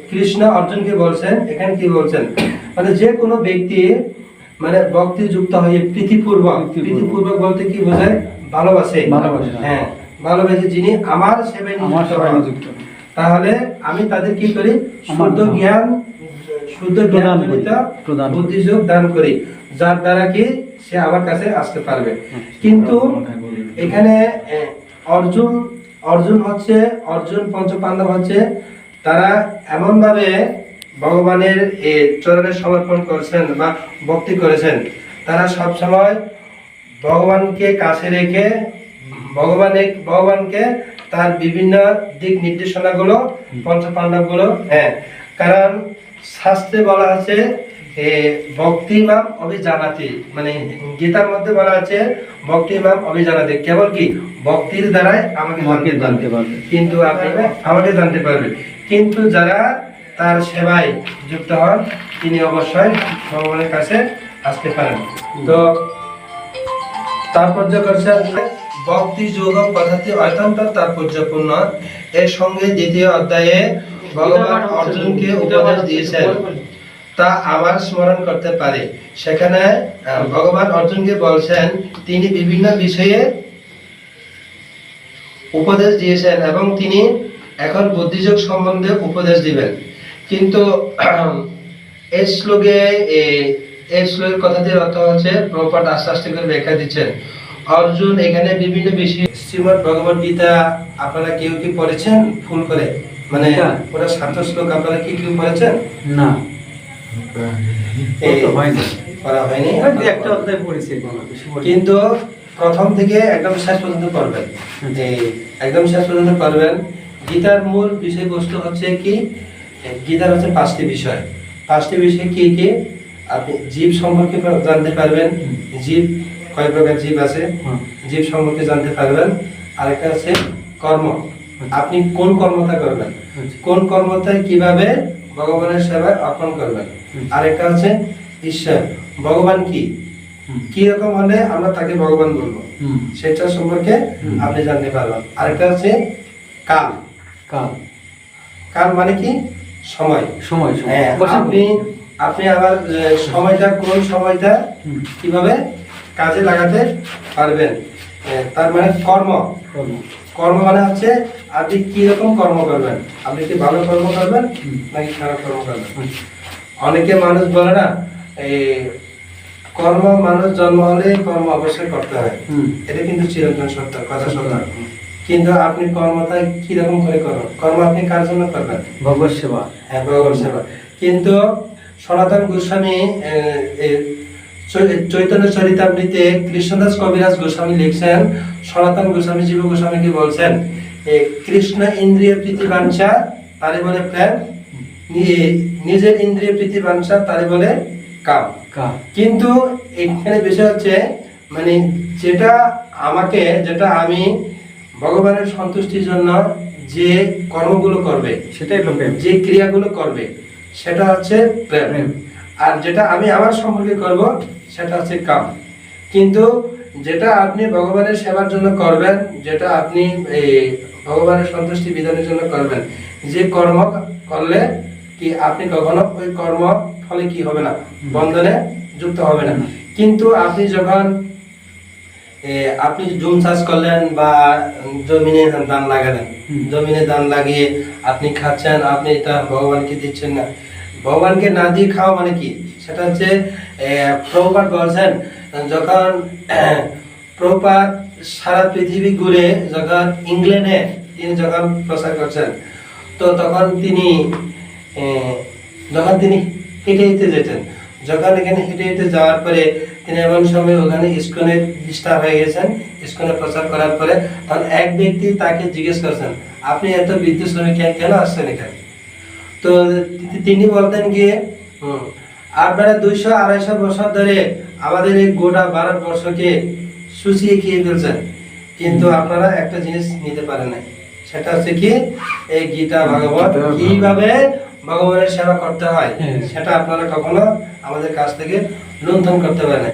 কৃষ্ণ অর্জুনকে বলছেন, এখানে কি বলছেন, মানে যে কোনো ব্যক্তি মানে ভক্তি যুক্ত হয়ে প্রীতিপূর্বক বলতে কি বোঝায়, ভালোবাসে। হ্যাঁ, ভালোবাসে যিনি আমার সেবায় নিযুক্ত, তাহলে আমি তাদের কি করি, শুদ্ধ জ্ঞান বুদ্ধিযোগ দান করি, যার দ্বারা কি সে আমার কাছে আসতে পারবে। কিন্তু এখানে অর্জুন পঞ্চপাণ্ডব হচ্ছে, তারা এমন ভাবে ভগবানের চরণে সমর্পণ করেছেন বা ভক্তি করেছেন, তারা সব সময় ভগবানকে কাছে রেখে ভগবানকে তার বিভিন্ন দিক নির্দেশনা গুলো পঞ্চপাণ্ডব গুলো, হ্যাঁ, কারণ শাস্ত্রে বলা আছে ভক্তিমাম অভিজানাতি, মানে গীতার মধ্যে বলা আছে ভক্তিমাম অভিজানাতি, কেবল কি ভক্তির দ্বারাই আমাকে জানতে পারবে, কিন্তু আপনি আমাকে জানতে পারবে। কিন্তু যারা তার সেবায় যুক্ত হন তিনি অবশ্যই ভগবানের কাছে আসতে পারেন। তো তাৎপর্য করছেন ভক্তি যোগ কথাটি অত্যন্ত তাৎপর্যপূর্ণ। এর সঙ্গে দ্বিতীয় অধ্যায়ে ভগবান অর্জুনকে উপদেশ দিয়েছেন তা আবার স্মরণ করতে পারে। সেখানে ভগবান অর্জুনকে বলছেন তিনি বিভিন্ন বিষয়ে উপদেশ দিয়েছেন এবং তিনি এখন বুদ্ধিযোগ সম্বন্ধে উপদেশ দিবেন। কিন্তু এই শ্লোকের কথাটির অর্থ হচ্ছে, প্রপাত আস্তে আস্তে করে ব্যাখ্যা দিচ্ছেন। অর্জুন এখানে বিভিন্ন বিষয়, শ্রীমদ্ ভগবদ গীতা আপনারা কেউ কি পড়েছেন ফুল করে, মানে ওটা 7 শ্লোক আপনারা কি কেউ পড়েছেন? না, কিন্তু প্রথম থেকে একদম শেষ পর্যন্ত পড়বেন, একদম শেষ পর্যন্ত পড়বেন। গীতার মূল বিষয়বস্তু হচ্ছে কি, গীতার হচ্ছে 5টি বিষয়। 5টি বিষয় কি কি? আপনি জীব সম্পর্কে জানতে পারবেন, জীব কয় প্রকার জীব আছে, জীব সম্পর্কে জানতে পারবেন। আরেকটা আছে কর্ম, আপনি কোন কর্মটা করবেন, কোন কর্মটায় কিভাবে ভগবানের সেবায় অর্পণ করবেন। আরেকটা হচ্ছে ঈশ্বর, ভগবান কি রকম হলে আমরা তাকে ভগবান বলবো, সেটা সম্পর্কে আপনি জানতে পারবেন। আরেকটা হচ্ছে কাল, কাল মানে কি, সময়। হ্যাঁ, আপনি আবার সময়টা, কোন সময়টা কিভাবে কাজে লাগাতে পারবেন। তার মানে কর্ম মানে হচ্ছে আপনি কি রকম কর্ম করবেন, আপনি কি ভালো কর্ম করবেন নাকি খারাপ কর্ম করবেন। অনেকে মানুষ বলে না, কর্ম, মানুষ জন্ম হলে কর্ম অবশ্যই করতে হয়, এটা কিন্তু চিরন্তন সত্য কথা, সত্য। কিন্তু আপনি কর্মটা কিরকম করে করবেন, কর্ম আপনি কার জন্য করবেন, ভগবত সেবা। হ্যাঁ, ভগবত সেবা। কিন্তু সনাতন গোস্বামী চৈতন্য চরিতামৃতে কৃষ্ণদাস কবিরাজ গোস্বামী লিখছেন, সনাতন গোস্বামী জীব গোস্বামীকে বলছেন কৃষ্ণ ইন্দ্রিয় প্রীতি বাঞ্ছা তারে বলে প্রেম, নিজের ইন্দ্রিয় প্রীতি বাঞ্ছা তারে বলে কাম। কিন্তু এখানে বিষয় হচ্ছে, মানে যেটা আমি ভগবানের সন্তুষ্টির জন্য যে কর্মগুলো করবে, সেটাই প্রেম, যে ক্রিয়াগুলো করবে সেটা হচ্ছে প্রেম। আর যেটা আমি আমার সম্পর্কে করব সেটা হচ্ছে কাম। কিন্তু যেটা আপনি ভগবানের সেবার জন্য করবেন, যেটা আপনি ভগবানের সন্তুষ্টি বিধানের জন্য করবেন, যে কর্ম করলে কি আপনি কখনো ওই কর্ম ফলে কি হবে না, বন্ধনে যুক্ত হবে না। কিন্তু আপনি যখন আপনি জুম চাষ করলেন বা জমিনে ধান লাগালেন, জমিনে ধান লাগিয়ে আপনি খাচ্ছেন, আপনি এটা ভগবানকে দিচ্ছেন না, ভগবানকে না দিয়ে খাওয়া মানে কি, সেটা হচ্ছে প্রভুপাদ বলছেন, যখন প্রভুপাদ সারা পৃথিবী ঘুরে যখন ইংল্যান্ডে তিনি যখন প্রচার করছেন, তো তখন তিনি হেঁটে হেঁটে যেতেন। যখন এখানে হেঁটে হেঁটে যাওয়ার পরে তিনি এমন সময় ওখানে ইস্কনে ডিস্টার্ব হয়ে গেছেন, ইস্কনে প্রচার করার পরে তখন এক ব্যক্তি তাকে জিজ্ঞেস করছেন, আপনি এত বিদ্যুৎ শ্রমিক কেন আসছেন এখানে? তো তিনি বলতেন গিয়ে, আপনারা 200-250 বছর ধরে আমাদের এই গোটা ভারতবর্ষকে শুষিয়ে খেয়ে ফেলছেন, কিন্তু আপনারা একটা জিনিস নিতে পারেন না, সেটা হচ্ছে কি, এই গীতা ভাগবত কিভাবে ভগবানের সেবা করতে হয়, সেটা আপনারা কখনো আমাদের কাছ থেকে লুণ্ঠন করতে পারেন না।